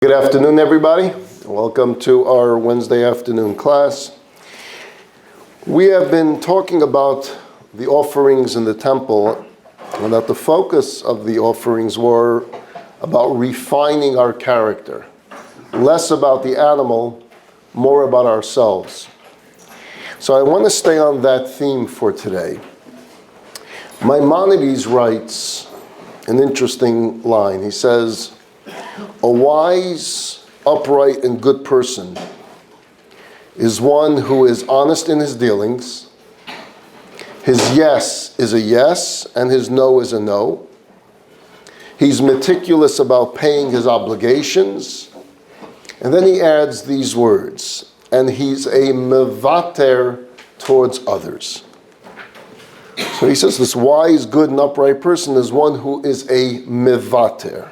Good afternoon, everybody. Welcome to our Wednesday afternoon class. We have been talking about the offerings in the temple, and that the focus of the offerings were about refining our character. Less about the animal, more about ourselves. So I want to stay on that theme for today. Maimonides writes an interesting line. He says, "A wise, upright, and good person is one who is honest in his dealings. His yes is a yes, and his no is a no. He's meticulous about paying his obligations." And then he adds these words, "and he's a Mevater towards others." So he says this wise, good, and upright person is one who is a Mevater.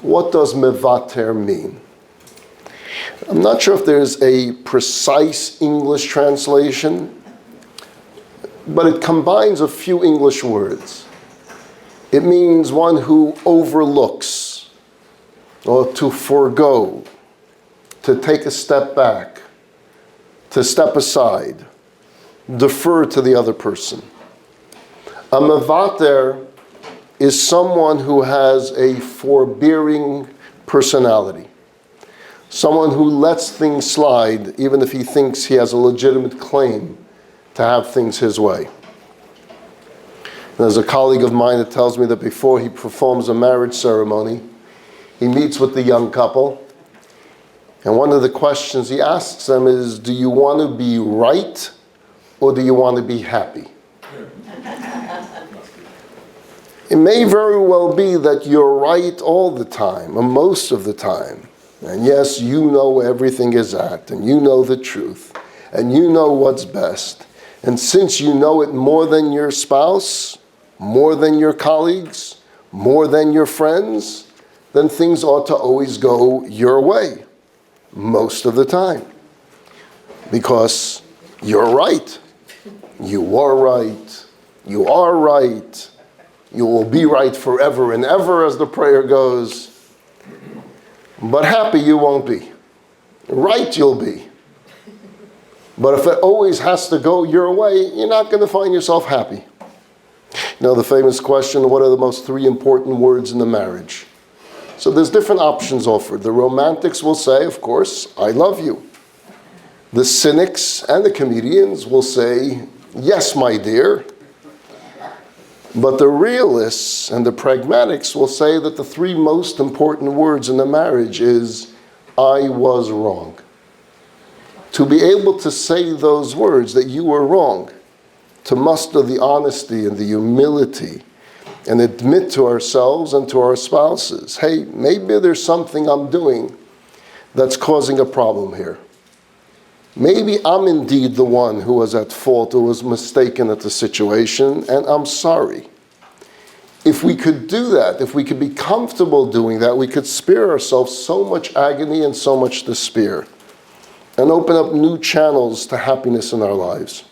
What does Mevater mean? I'm not sure if there's a precise English translation, but it combines a few English words. It means one who overlooks, or to forego, to take a step back, to step aside, defer to the other person. A Mevater is someone who has a forbearing personality. Someone who lets things slide even if he thinks he has a legitimate claim to have things his way. And there's a colleague of mine that tells me that before he performs a marriage ceremony, he meets with the young couple, and one of the questions he asks them is, do you want to be right or do you want to be happy? It may very well be that you're right all the time, or most of the time. And yes, you know where everything is at, and you know the truth, and you know what's best. And since you know it more than your spouse, more than your colleagues, more than your friends, then things ought to always go your way, most of the time. Because you're right. You are right. You are right. You will be right forever and ever, as the prayer goes. But happy you won't be. Right you'll be. But if it always has to go your way, you're not going to find yourself happy. You know the famous question, what are the most three important words in the marriage? So there's different options offered. The romantics will say, of course, I love you. The cynics and the comedians will say, yes, my dear. But the realists and the pragmatics will say that the three most important words in the marriage is, I was wrong. To be able to say those words, that you were wrong, to muster the honesty and the humility and admit to ourselves and to our spouses, hey, maybe there's something I'm doing that's causing a problem here. Maybe I'm indeed the one who was at fault, who was mistaken at the situation, and I'm sorry. If we could do that, if we could be comfortable doing that, we could spare ourselves so much agony and so much despair, and open up new channels to happiness in our lives.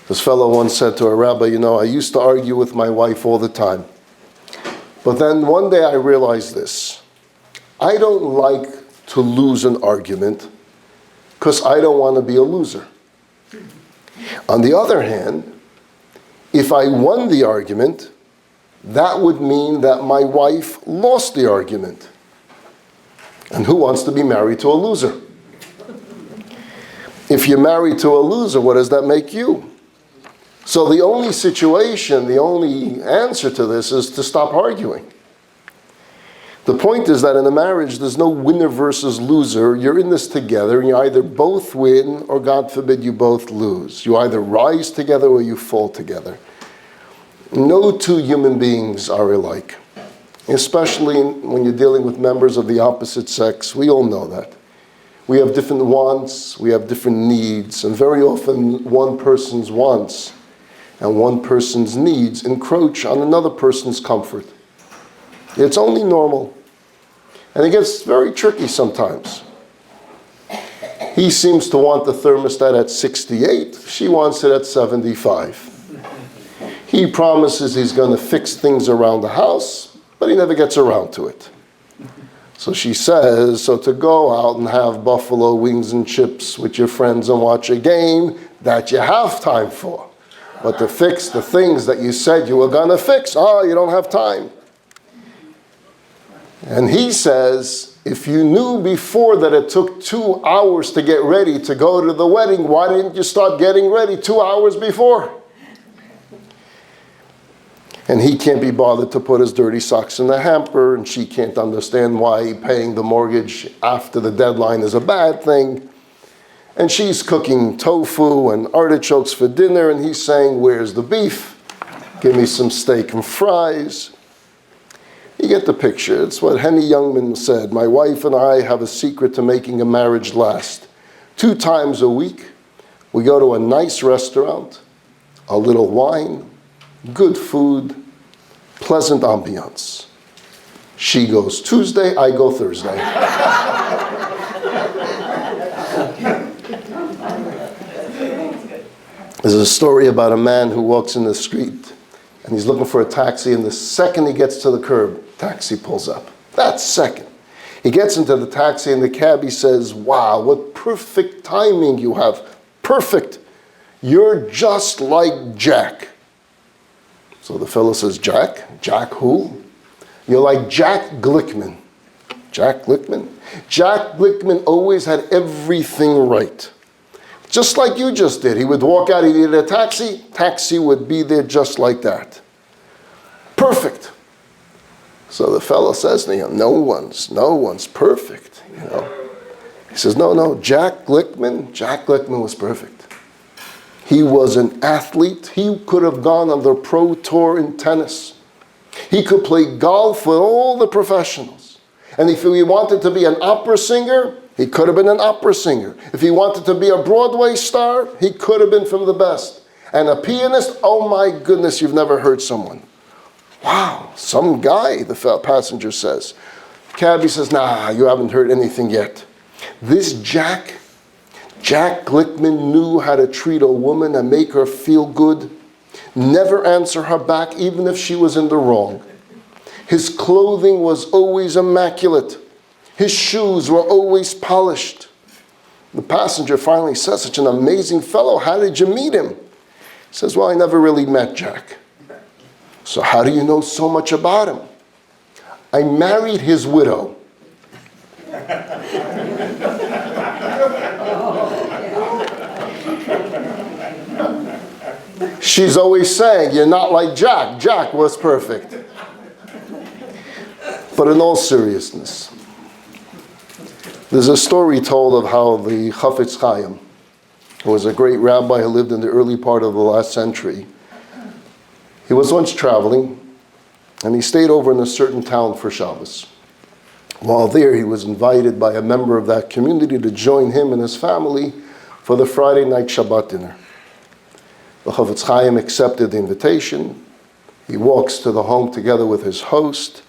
This fellow once said to a rabbi, I used to argue with my wife all the time. But then one day I realized this. I don't like to lose an argument, because I don't want to be a loser. On the other hand, if I won the argument, that would mean that my wife lost the argument. And who wants to be married to a loser? If you're married to a loser, what does that make you? So the only answer to this is to stop arguing. The point is that in a marriage, there's no winner versus loser. You're in this together, and you either both win, or God forbid, you both lose. You either rise together or you fall together. No two human beings are alike, especially when you're dealing with members of the opposite sex. We all know that. We have different wants, we have different needs, and very often one person's wants and one person's needs encroach on another person's comfort. It's only normal. And it gets very tricky sometimes. He seems to want the thermostat at 68. She wants it at 75. He promises he's going to fix things around the house, but he never gets around to it. So she says, so to go out and have buffalo wings and chips with your friends and watch a game, that you have time for. But to fix the things that you said you were going to fix, you don't have time. And he says, if you knew before that it took 2 hours to get ready to go to the wedding, why didn't you start getting ready 2 hours before? And he can't be bothered to put his dirty socks in the hamper, and she can't understand why paying the mortgage after the deadline is a bad thing. And she's cooking tofu and artichokes for dinner, and he's saying, where's the beef? Give me some steak and fries. You get the picture. It's what Henny Youngman said. My wife and I have a secret to making a marriage last. 2 times a week, we go to a nice restaurant, a little wine, good food, pleasant ambiance. She goes Tuesday, I go Thursday. There's a story about a man who walks in the street and he's looking for a taxi, and the second he gets to the curb, taxi pulls up. That second. He gets into the taxi and the cabbie says, wow, what perfect timing you have. Perfect. You're just like Jack. So the fellow says, Jack? Jack who? You're like Jack Glickman. Jack Glickman? Jack Glickman always had everything right. Just like you just did. He would walk out, he needed a taxi, taxi would be there just like that. Perfect. So the fellow says to him, no one's perfect. He says, no, Jack Glickman was perfect. He was an athlete. He could have gone on the pro tour in tennis. He could play golf with all the professionals. And if he wanted to be an opera singer, he could have been an opera singer. If he wanted to be a Broadway star, he could have been from the best. And a pianist, oh my goodness, you've never heard someone. Wow, some guy, the passenger says. Cabbie says, nah, you haven't heard anything yet. This Jack Glickman knew how to treat a woman and make her feel good. Never answer her back, even if she was in the wrong. His clothing was always immaculate. His shoes were always polished. The passenger finally says, such an amazing fellow, how did you meet him? He says, well, I never really met Jack. So how do you know so much about him? I married his widow. She's always saying, you're not like Jack. Jack was perfect. But in all seriousness, there's a story told of how the Chafetz Chaim, who was a great rabbi who lived in the early part of the last century, he was once traveling, and he stayed over in a certain town for Shabbos. While there, he was invited by a member of that community to join him and his family for the Friday night Shabbat dinner. The Chafetz Chaim accepted the invitation. He walks to the home together with his host,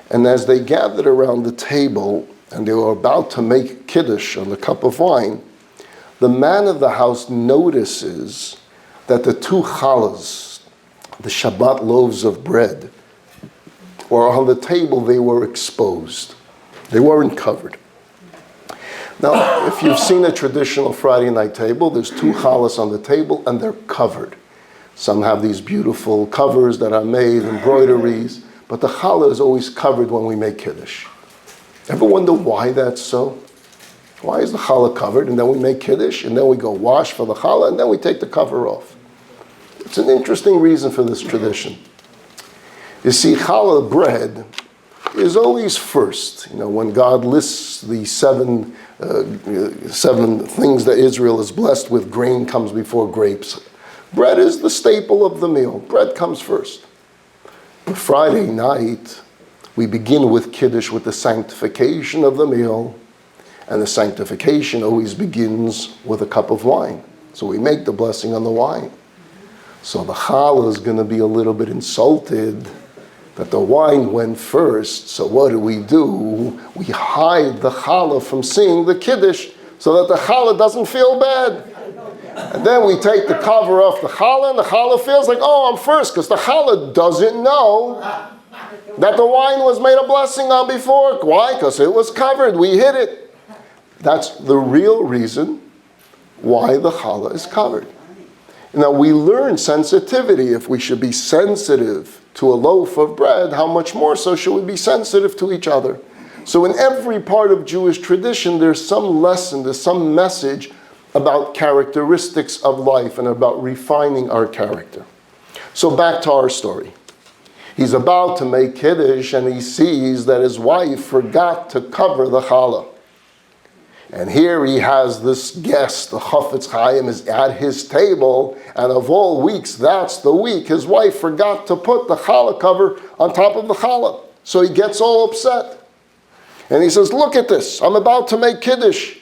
and as they gathered around the table and they were about to make kiddush on the cup of wine, the man of the house notices that the 2 challahs, the Shabbat loaves of bread, were on the table. They were exposed. They weren't covered. Now, if you've seen a traditional Friday night table, there's 2 challahs on the table and they're covered. Some have these beautiful covers that are made, embroideries, but the challah is always covered when we make kiddush. Ever wonder why that's so? Why is the challah covered and then we make kiddush and then we go wash for the challah and then we take the cover off? It's an interesting reason for this tradition. You see, challah bread is always first. When God lists the seven things that Israel is blessed with, grain comes before grapes. Bread is the staple of the meal. Bread comes first. But Friday night, we begin with Kiddush, with the sanctification of the meal. And the sanctification always begins with a cup of wine. So we make the blessing on the wine. So the challah is going to be a little bit insulted that the wine went first. So what do? We hide the challah from seeing the Kiddush so that the challah doesn't feel bad. And then we take the cover off the challah, and the challah feels like, oh, I'm first, because the challah doesn't know that the wine was made a blessing on before. Why? Because it was covered. We hid it. That's the real reason why the challah is covered. Now, we learn sensitivity. If we should be sensitive to a loaf of bread, how much more so should we be sensitive to each other? So in every part of Jewish tradition, there's some lesson, there's some message about characteristics of life and about refining our character. So back to our story. He's about to make Kiddush and he sees that his wife forgot to cover the challah. And here he has this guest, the Chafetz Chaim is at his table, and of all weeks, that's the week his wife forgot to put the challah cover on top of the challah. So he gets all upset. And he says, look at this, I'm about to make Kiddush.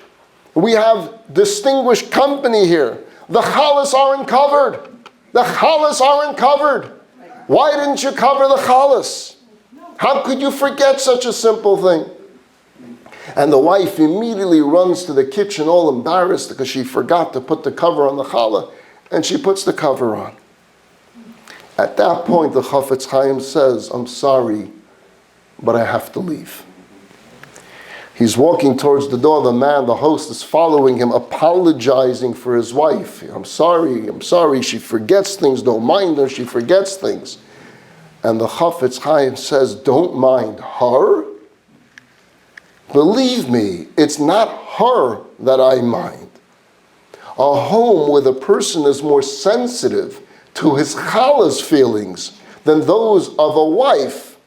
We have distinguished company here. The challahs aren't covered. The challahs aren't covered. Why didn't you cover the challahs? How could you forget such a simple thing? And the wife immediately runs to the kitchen all embarrassed because she forgot to put the cover on the challah, and she puts the cover on. At that point, the Chafetz Chaim says, I'm sorry, but I have to leave. He's walking towards the door. The man, the host, is following him, apologizing for his wife. I'm sorry. She forgets things. Don't mind her. She forgets things. And the Chafetz Chaim says, don't mind her. Believe me, it's not her that I mind. A home where the person is more sensitive to his challah's feelings than those of a wife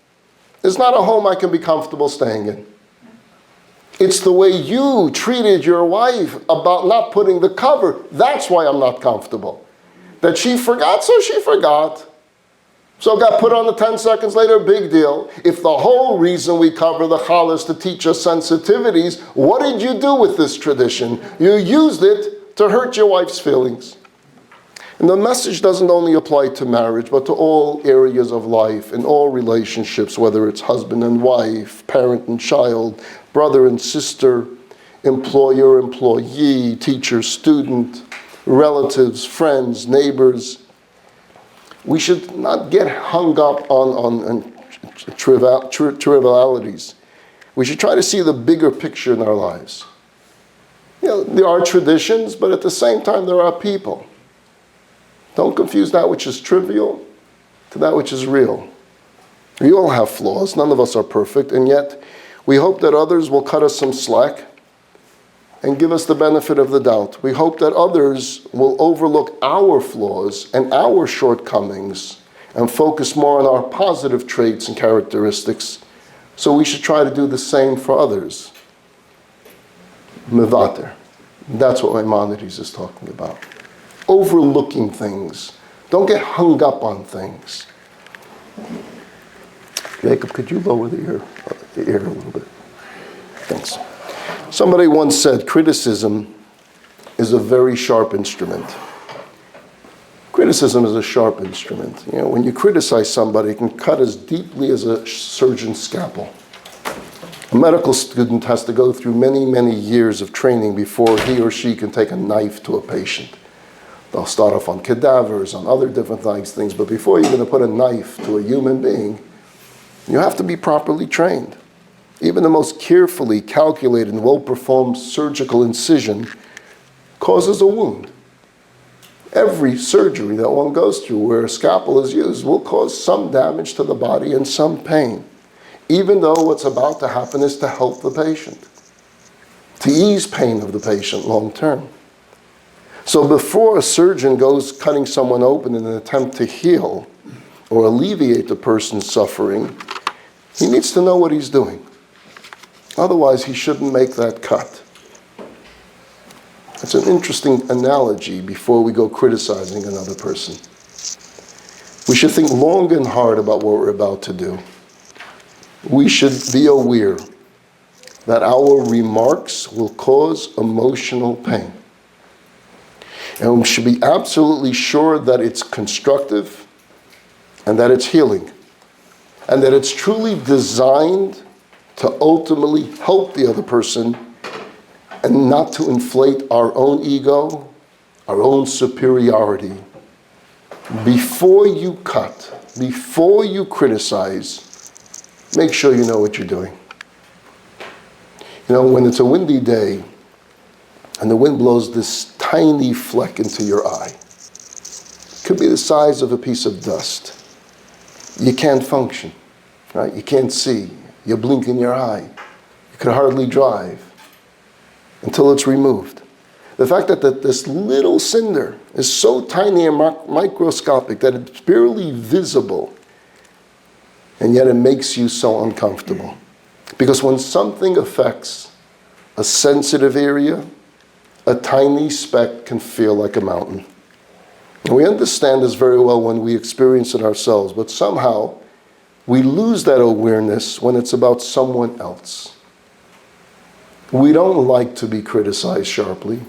is not a home I can be comfortable staying in. It's the way you treated your wife about not putting the cover. That's why I'm not comfortable. That she forgot, so she forgot. So it got put on the 10 seconds later, big deal. If the whole reason we cover the challah is to teach us sensitivities, what did you do with this tradition? You used it to hurt your wife's feelings. And the message doesn't only apply to marriage, but to all areas of life, in all relationships, whether it's husband and wife, parent and child, brother and sister, employer, employee, teacher, student, relatives, friends, neighbors. We should not get hung up on trivialities. We should try to see the bigger picture in our lives. There are traditions, but at the same time there are people. Don't confuse that which is trivial to that which is real. We all have flaws. None of us are perfect, and yet we hope that others will cut us some slack and give us the benefit of the doubt. We hope that others will overlook our flaws and our shortcomings and focus more on our positive traits and characteristics. So we should try to do the same for others. Mevater. That's what Maimonides is talking about. Overlooking things. Don't get hung up on things. Jacob, could you lower the ear a little bit? Thanks. Somebody once said criticism is a very sharp instrument. Criticism is a sharp instrument. When you criticize somebody, it can cut as deeply as a surgeon's scalpel. A medical student has to go through many, many years of training before he or she can take a knife to a patient. They'll start off on cadavers, on other different things, but before you're going to put a knife to a human being, you have to be properly trained. Even the most carefully calculated and well-performed surgical incision causes a wound. Every surgery that one goes through where a scalpel is used will cause some damage to the body and some pain, even though what's about to happen is to help the patient, to ease pain of the patient long term. So before a surgeon goes cutting someone open in an attempt to heal or alleviate the person's suffering, he needs to know what he's doing. Otherwise, he shouldn't make that cut. It's an interesting analogy before we go criticizing another person. We should think long and hard about what we're about to do. We should be aware that our remarks will cause emotional pain. And we should be absolutely sure that it's constructive and that it's healing. And that it's truly designed to ultimately help the other person and not to inflate our own ego, our own superiority. Before you cut, before you criticize, make sure you know what you're doing. You know, when it's a windy day and the wind blows this tiny fleck into your eye, it could be the size of a piece of dust. You can't function, right? You can't see. You're blinking your eye. You could hardly drive until it's removed. The fact that this little cinder is so tiny and microscopic that it's barely visible, and yet it makes you so uncomfortable. Because when something affects a sensitive area, a tiny speck can feel like a mountain. And we understand this very well when we experience it ourselves, but somehow we lose that awareness when it's about someone else. We don't like to be criticized sharply,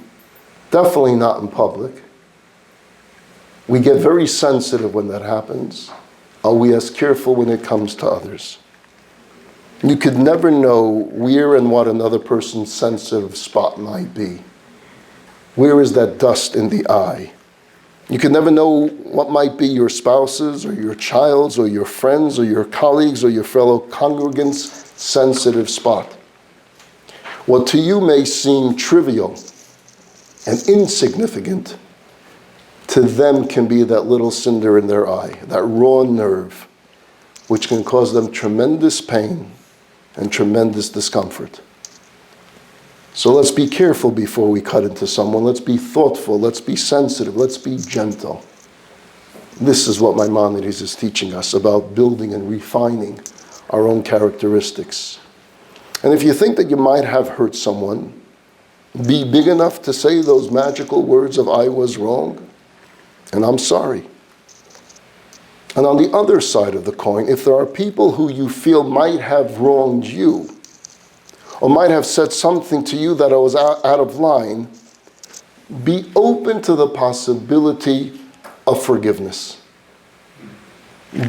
definitely not in public. We get very sensitive when that happens. Are we as careful when it comes to others? You could never know where and what another person's sensitive spot might be. Where is that dust in the eye? You can never know what might be your spouse's or your child's or your friend's or your colleagues or your fellow congregants' sensitive spot. What to you may seem trivial and insignificant, to them can be that little cinder in their eye, that raw nerve, which can cause them tremendous pain and tremendous discomfort. So let's be careful before we cut into someone. Let's be thoughtful. Let's be sensitive. Let's be gentle. This is what Maimonides is teaching us about building and refining our own characteristics. And if you think that you might have hurt someone, be big enough to say those magical words of "I was wrong" and "I'm sorry." And on the other side of the coin, if there are people who you feel might have wronged you, or might have said something to you that was out of line, be open to the possibility of forgiveness.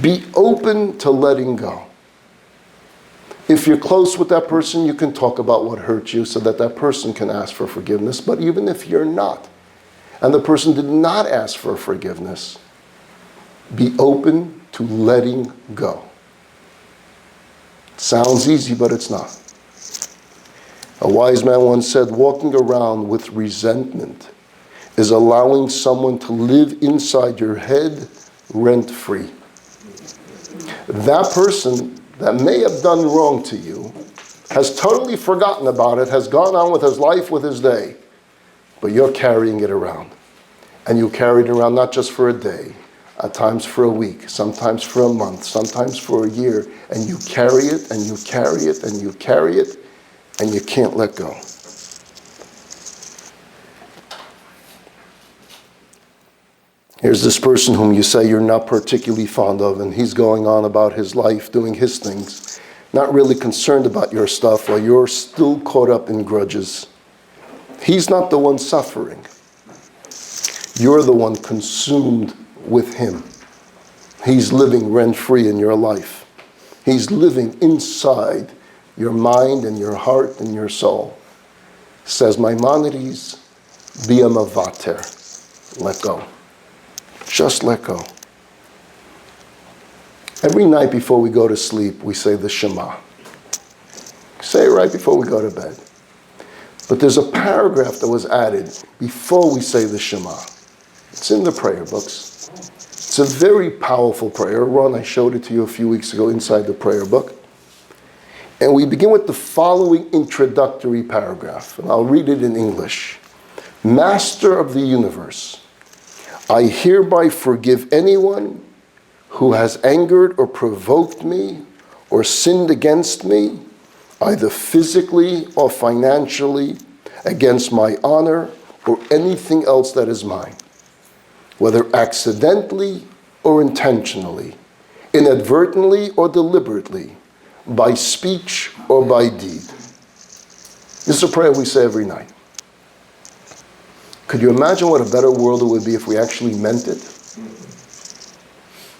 Be open to letting go. If you're close with that person, you can talk about what hurt you so that that person can ask for forgiveness. But even if you're not, and the person did not ask for forgiveness, be open to letting go. Sounds easy, but it's not. A wise man once said, walking around with resentment is allowing someone to live inside your head rent-free. That person that may have done wrong to you has totally forgotten about it, has gone on with his life, with his day, but you're carrying it around. And you carry it around not just for a day, at times for a week, sometimes for a month, sometimes for a year, and you carry it, and you carry it, and you carry it, and you can't let go. Here's this person whom you say you're not particularly fond of, and he's going on about his life, doing his things, not really concerned about your stuff, while you're still caught up in grudges. He's not the one suffering. You're the one consumed with him. He's living rent-free in your life. He's living inside your mind and your heart and your soul. Says Maimonides, be a Mevater. Let go. Just let go. Every night before we go to sleep, we say the Shema. Say it right before we go to bed. But there's a paragraph that was added before we say the Shema. It's in the prayer books. It's a very powerful prayer. Ron, I showed it to you a few weeks ago inside the prayer book. And we begin with the following introductory paragraph, and I'll read it in English. Master of the universe, I hereby forgive anyone who has angered or provoked me or sinned against me, either physically or financially, against my honor or anything else that is mine, whether accidentally or intentionally, inadvertently or deliberately, by speech or by deed. This is a prayer we say every night. Could you imagine what a better world it would be if we actually meant it?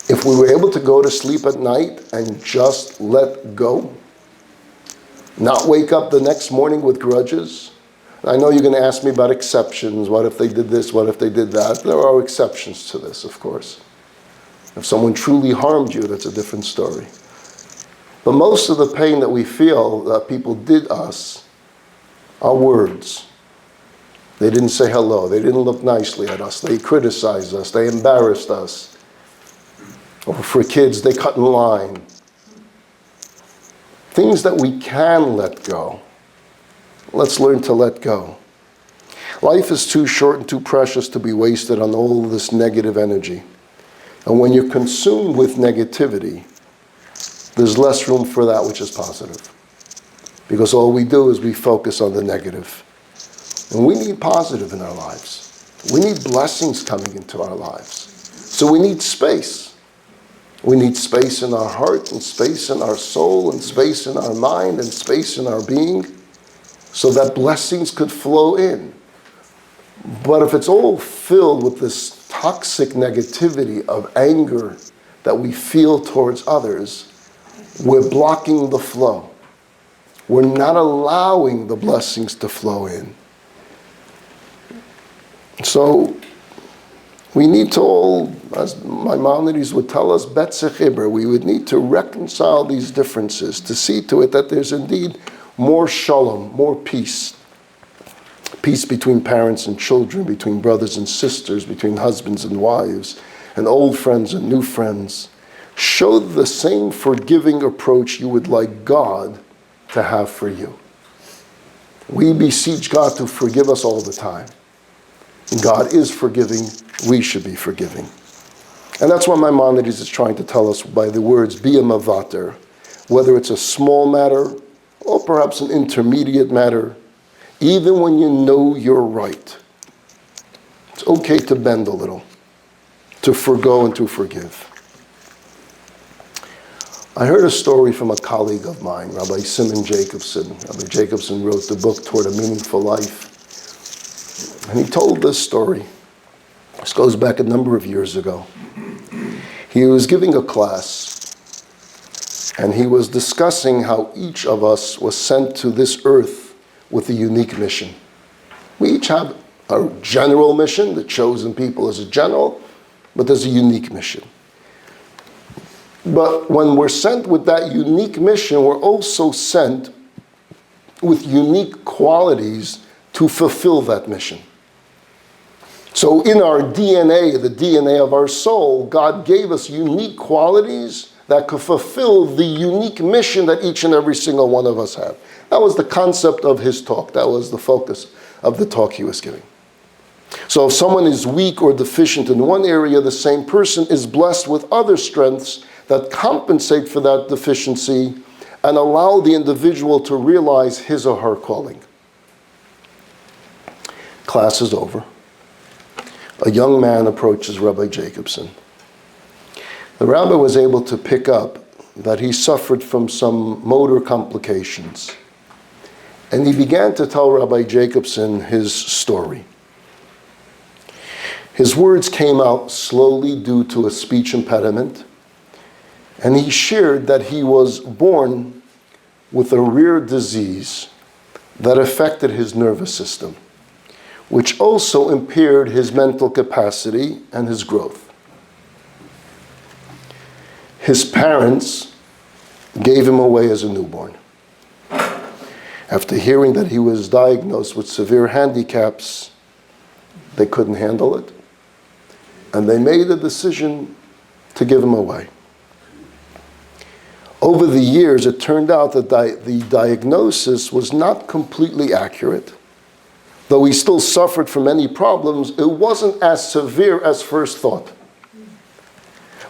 If we were able to go to sleep at night and just let go? Not wake up the next morning with grudges? I know you're going to ask me about exceptions. What if they did this? What if they did that? There are exceptions to this, of course. If someone truly harmed you, that's a different story. But most of the pain that we feel that people did us are words. They didn't say hello. They didn't look nicely at us. They criticized us. They embarrassed us. Or for kids, they cut in line. Things that we can let go. Let's learn to let go. Life is too short and too precious to be wasted on all this negative energy. And when you're consumed with negativity, there's less room for that which is positive. Because all we do is we focus on the negative. And we need positive in our lives. We need blessings coming into our lives. So we need space. We need space in our heart, and space in our soul, and space in our mind, and space in our being, so that blessings could flow in. But if it's all filled with this toxic negativity of anger that we feel towards others, we're blocking the flow. We're not allowing the blessings to flow in. So we need to all, as Maimonides would tell us, betzechiber, we would need to reconcile these differences, to see to it that there's indeed more shalom, more peace. Peace between parents and children, between brothers and sisters, between husbands and wives, and old friends and new friends. Show the same forgiving approach you would like God to have for you. We beseech God to forgive us all the time. God is forgiving, we should be forgiving. And that's what Maimonides is trying to tell us by the words, be a Mevater. Whether it's a small matter, or perhaps an intermediate matter, even when you know you're right, it's okay to bend a little, to forgo and to forgive. I heard a story from a colleague of mine, Rabbi Simon Jacobson. Rabbi Jacobson wrote the book Toward a Meaningful Life. And he told this story. This goes back a number of years ago. He was giving a class, and he was discussing how each of us was sent to this earth with a unique mission. We each have a general mission, the chosen people as a general, but there's a unique mission. But when we're sent with that unique mission, we're also sent with unique qualities to fulfill that mission. So in our DNA, the DNA of our soul, God gave us unique qualities that could fulfill the unique mission that each and every single one of us have. That was the concept of his talk. That was the focus of the talk he was giving. So if someone is weak or deficient in one area, the same person is blessed with other strengths that compensate for that deficiency and allow the individual to realize his or her calling. Class is over. A young man approaches Rabbi Jacobson. The rabbi was able to pick up that he suffered from some motor complications. And he began to tell Rabbi Jacobson his story. His words came out slowly due to a speech impediment. And he shared that he was born with a rare disease that affected his nervous system, which also impaired his mental capacity and his growth. His parents gave him away as a newborn. After hearing that he was diagnosed with severe handicaps, they couldn't handle it, and they made a decision to give him away. Over the years, it turned out that the diagnosis was not completely accurate. Though he still suffered from many problems, it wasn't as severe as first thought.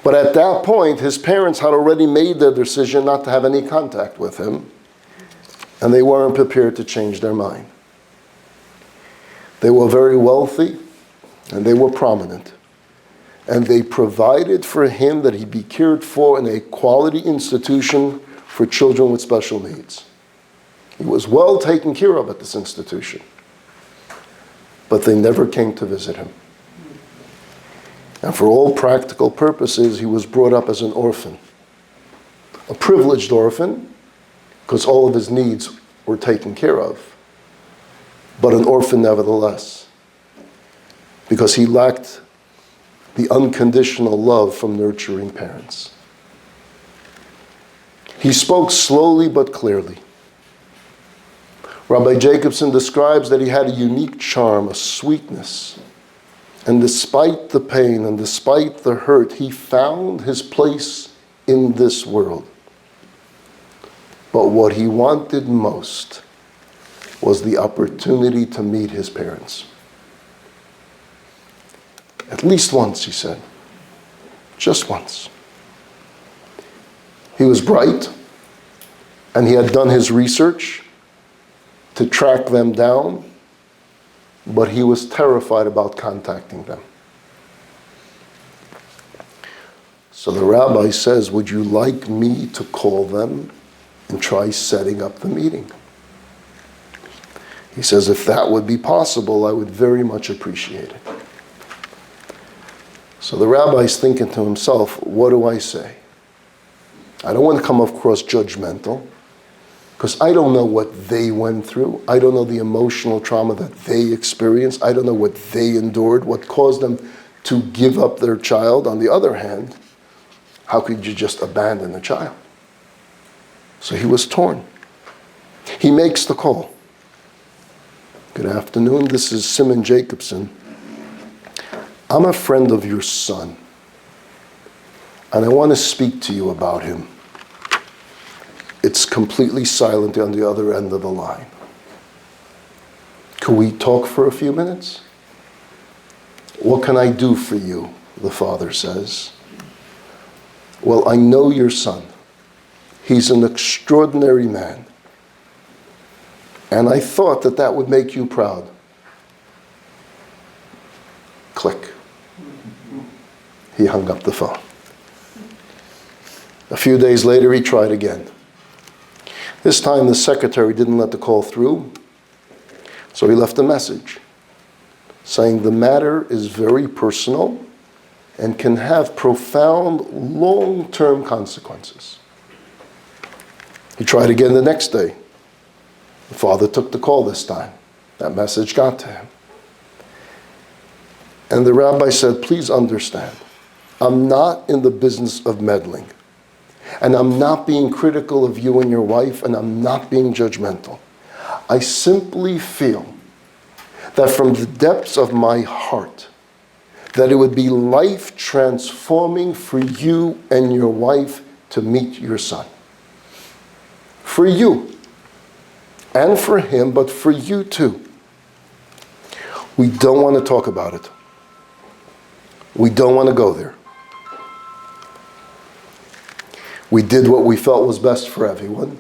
But at that point, his parents had already made their decision not to have any contact with him, and they weren't prepared to change their mind. They were very wealthy, and they were prominent. And they provided for him that he be cared for in a quality institution for children with special needs. He was well taken care of at this institution. But they never came to visit him. And for all practical purposes, he was brought up as an orphan. A privileged orphan, because all of his needs were taken care of. But an orphan nevertheless, because he lacked the unconditional love from nurturing parents. He spoke slowly but clearly. Rabbi Jacobson describes that he had a unique charm, a sweetness. And despite the pain and despite the hurt, he found his place in this world. But what he wanted most was the opportunity to meet his parents. At least once, he said. Just once. He was bright, and he had done his research to track them down, but he was terrified about contacting them. So the rabbi says, would you like me to call them and try setting up the meeting? He says, if that would be possible, I would very much appreciate it. So the rabbi's thinking to himself, what do I say? I don't want to come across judgmental, because I don't know what they went through. I don't know the emotional trauma that they experienced. I don't know what they endured, what caused them to give up their child. On the other hand, how could you just abandon a child? So he was torn. He makes the call. Good afternoon, this is Simon Jacobson. I'm a friend of your son, and I want to speak to you about him. It's completely silent on the other end of the line. Can we talk for a few minutes? What can I do for you? The father says. Well, I know your son. He's an extraordinary man. And I thought that that would make you proud. Click. He hung up the phone. A few days later, he tried again. This time, the secretary didn't let the call through, so he left a message saying the matter is very personal and can have profound long-term consequences. He tried again the next day. The father took the call this time. That message got to him. And the rabbi said, please understand, I'm not in the business of meddling. And I'm not being critical of you and your wife, and I'm not being judgmental. I simply feel that from the depths of my heart, that it would be life-transforming for you and your wife to meet your son. For you, and for him, but for you too. We don't want to talk about it. We don't want to go there. We did what we felt was best for everyone.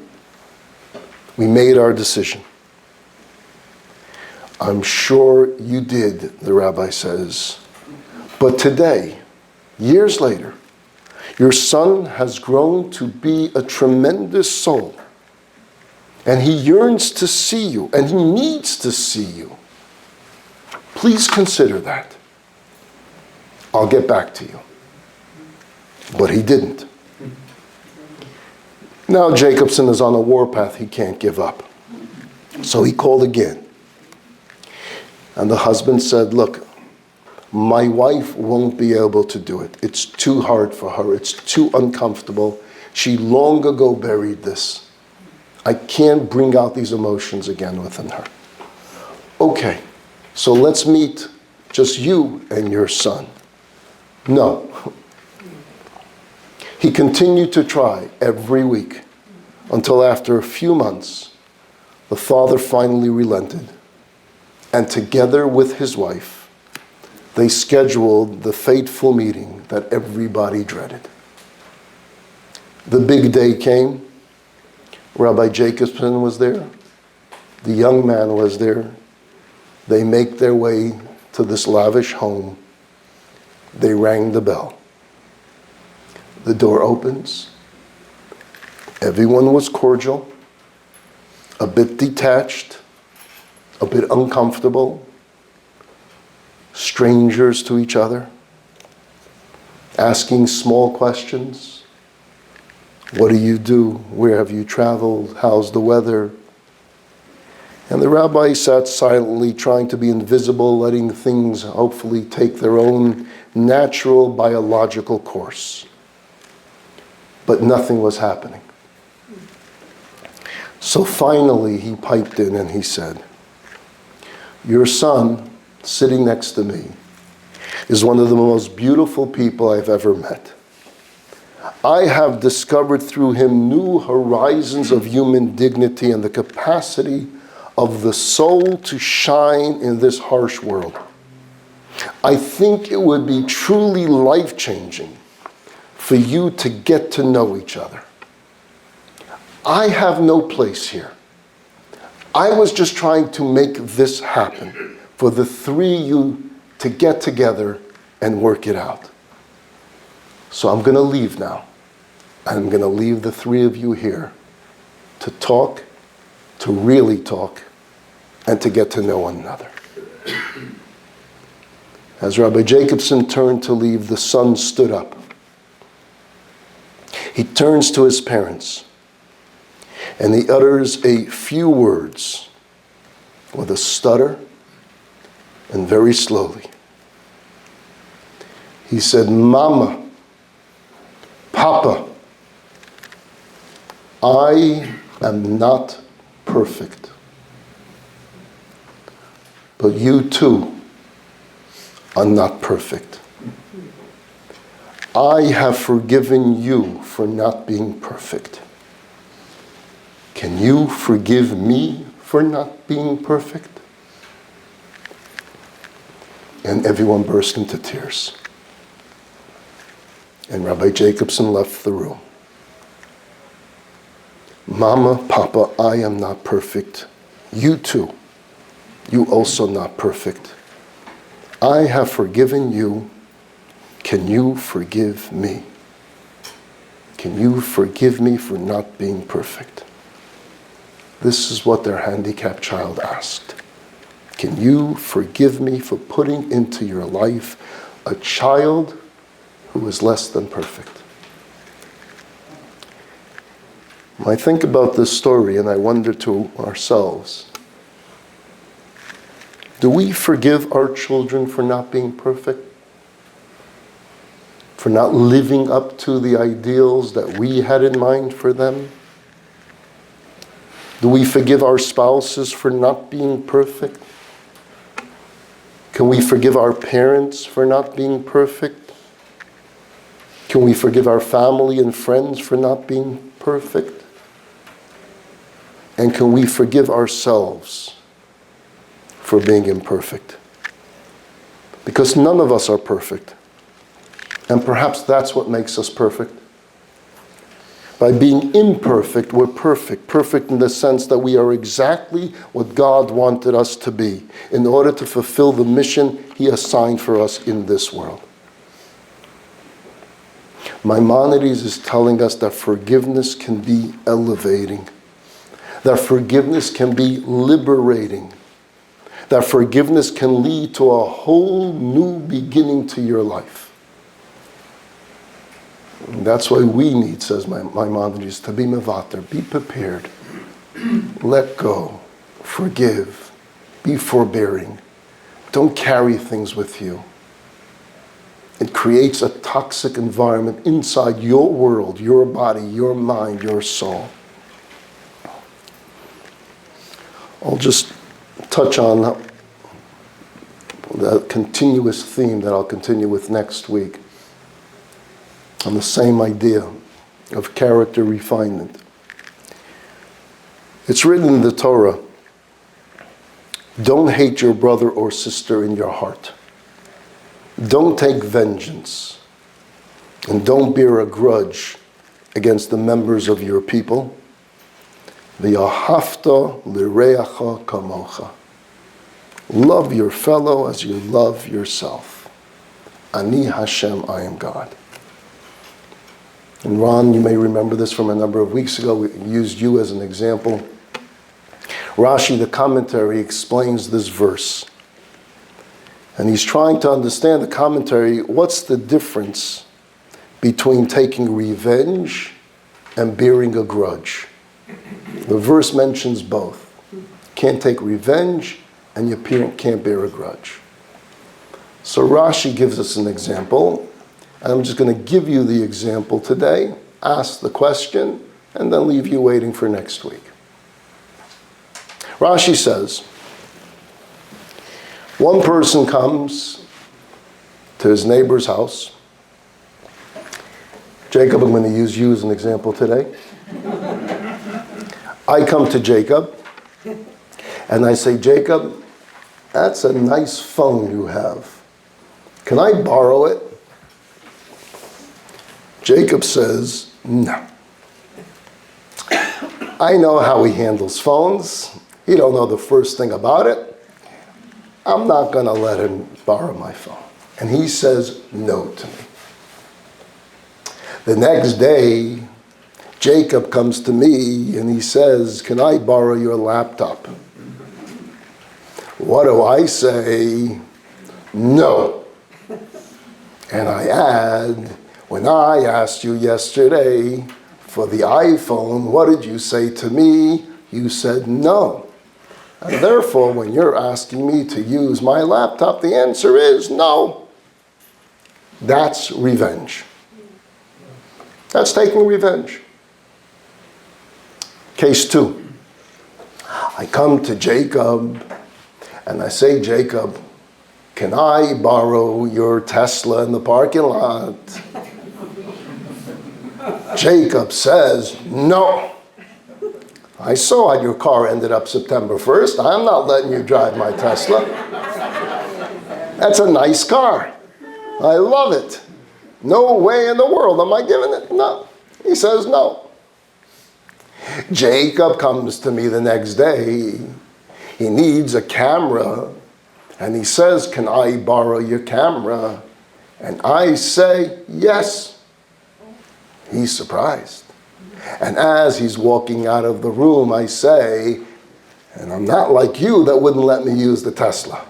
We made our decision. I'm sure you did, the rabbi says. But today, years later, your son has grown to be a tremendous soul. And he yearns to see you, and he needs to see you. Please consider that. I'll get back to you. But he didn't. Now Jacobson is on a warpath he can't give up. So he called again. And the husband said, look, my wife won't be able to do it. It's too hard for her. It's too uncomfortable. She long ago buried this. I can't bring out these emotions again within her. Okay, so let's meet just you and your son. No. He continued to try every week until after a few months, the father finally relented. And together with his wife, they scheduled the fateful meeting that everybody dreaded. The big day came. Rabbi Jacobson was there. The young man was there. They make their way to this lavish home. They rang the bell. The door opens. Everyone was cordial, a bit detached, a bit uncomfortable, strangers to each other, asking small questions. What do you do? Where have you traveled? How's the weather? And the rabbi sat silently, trying to be invisible, letting things hopefully take their own natural biological course. But nothing was happening. So finally he piped in and he said, your son, sitting next to me, is one of the most beautiful people I've ever met. I have discovered through him new horizons of human dignity and the capacity of the soul to shine in this harsh world. I think it would be truly life-changing for you to get to know each other. I have no place here. I was just trying to make this happen for the three of you to get together and work it out. So I'm going to leave now. I'm going to leave the three of you here to talk, to really talk, and to get to know one another. As Rabbi Jacobson turned to leave, the son stood up. He turns to his parents, and he utters a few words with a stutter and very slowly. He said, Mama, Papa, I am not perfect, but you too are not perfect. I have forgiven you for not being perfect. Can you forgive me for not being perfect? And everyone burst into tears. And Rabbi Jacobson left the room. Mama, Papa, I am not perfect. You too. You also not perfect. I have forgiven you. Can you forgive me? Can you forgive me for not being perfect? This is what their handicapped child asked. Can you forgive me for putting into your life a child who is less than perfect? I think about this story and I wonder to ourselves, do we forgive our children for not being perfect? For not living up to the ideals that we had in mind for them? Do we forgive our spouses for not being perfect? Can we forgive our parents for not being perfect? Can we forgive our family and friends for not being perfect? And can we forgive ourselves for being imperfect? Because none of us are perfect. And perhaps that's what makes us perfect. By being imperfect, we're perfect. Perfect in the sense that we are exactly what God wanted us to be in order to fulfill the mission He assigned for us in this world. Maimonides is telling us that forgiveness can be elevating. That forgiveness can be liberating. That forgiveness can lead to a whole new beginning to your life. And that's why we need, says Maimonides, to be Mevater. Be prepared. Let go. Forgive. Be forbearing. Don't carry things with you. It creates a toxic environment inside your world, your body, your mind, your soul. I'll just touch on the continuous theme that I'll continue with next week. On the same idea of character refinement. It's written in the Torah, don't hate your brother or sister in your heart. Don't take vengeance. And don't bear a grudge against the members of your people. V'yahavta l'reacha kamocha. Love your fellow as you love yourself. Ani Hashem, I am God. And Ron, you may remember this from a number of weeks ago. We used you as an example. Rashi, the commentary, explains this verse. And he's trying to understand the commentary. What's the difference between taking revenge and bearing a grudge? The verse mentions both. Can't take revenge and you can't bear a grudge. So Rashi gives us an example. And I'm just going to give you the example today, ask the question, and then leave you waiting for next week. Rashi says, one person comes to his neighbor's house. Jacob, I'm going to use you as an example today. I come to Jacob and I say, Jacob, that's a nice phone you have. Can I borrow it? Jacob says, no. I know how he handles phones. He don't know the first thing about it. I'm not going to let him borrow my phone. And he says no to me. The next day, Jacob comes to me and he says, can I borrow your laptop? What do I say? No. And I add, when I asked you yesterday for the iPhone, what did you say to me? You said no. And therefore, when you're asking me to use my laptop, the answer is no. That's revenge. That's taking revenge. Case 2. I come to Jacob and I say, Jacob, can I borrow your Tesla in the parking lot? Jacob says, no. I saw how your car ended up September 1st. I'm not letting you drive my Tesla. That's a nice car. I love it. No way in the world am I giving it. No. He says no. Jacob comes to me the next day. He needs a camera. And he says, can I borrow your camera? And I say, yes. He's surprised. And as he's walking out of the room, I say, and I'm not like you that wouldn't let me use the Tesla.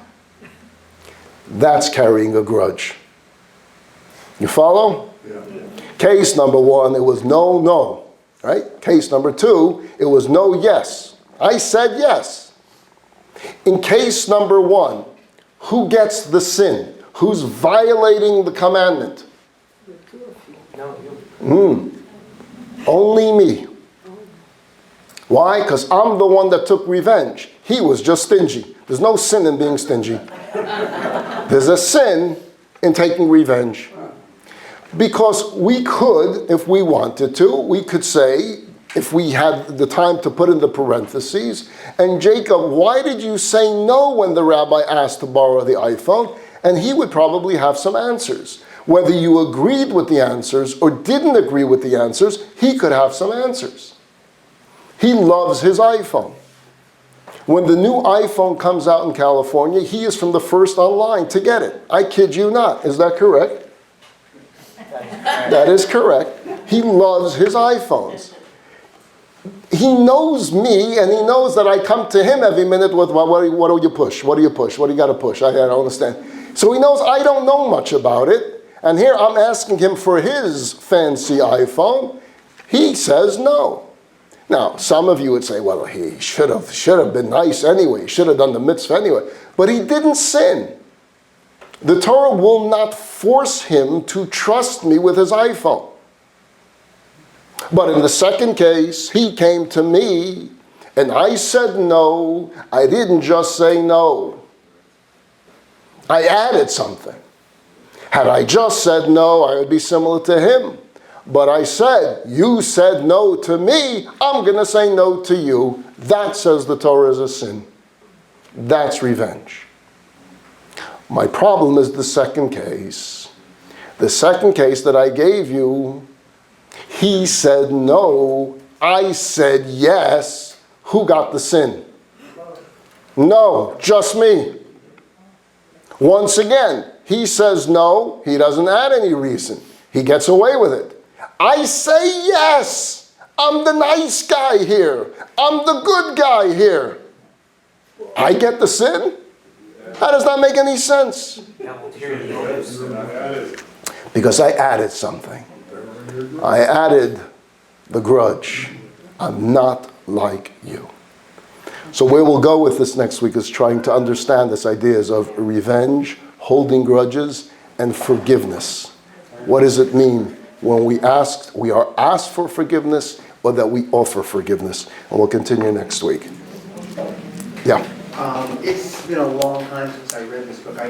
That's carrying a grudge. You follow? Yeah. Case number 1, it was no, no. Right? Case number 2, it was no, yes. I said yes. In case number 1, who gets the sin? Who's violating the commandment? Only me. Why? Because I'm the one that took revenge. He was just stingy. There's no sin in being stingy. There's a sin in taking revenge. Because we could, if we wanted to, we could say, if we had the time to put in the parentheses, and Jacob, why did you say no when the rabbi asked to borrow the iPhone? And he would probably have some answers. Whether you agreed with the answers or didn't agree with the answers, he could have some answers. He loves his iPhone. When the new iPhone comes out in California, he is from the first online to get it. I kid you not. Is that correct? That is correct. He loves his iPhones. He knows me, and he knows that I come to him every minute with, well, what do you push? What do you push? What do you got to push? I don't understand. So he knows I don't know much about it. And here I'm asking him for his fancy iPhone. He says no. Now, some of you would say, well, he should have been nice anyway. He should have done the mitzvah anyway. But he didn't sin. The Torah will not force him to trust me with his iPhone. But in the second case, he came to me and I said no. I didn't just say no. I added something. Had I just said no, I would be similar to him. But I said, you said no to me, I'm going to say no to you. That, says the Torah, is a sin. That's revenge. My problem is the second case. The second case that I gave you, he said no, I said yes. Who got the sin? No, just me. Once again, he says no, he doesn't add any reason. He gets away with it. I say yes. I'm the nice guy here. I'm the good guy here. I get the sin? How does that make any sense? Because I added something. I added the grudge. I'm not like you. So where we'll go with this next week is trying to understand this ideas of revenge, holding grudges, and forgiveness. What does it mean when we are asked for forgiveness, or that we offer forgiveness? And we'll continue next week. Yeah. It's been a long time since I read this book. I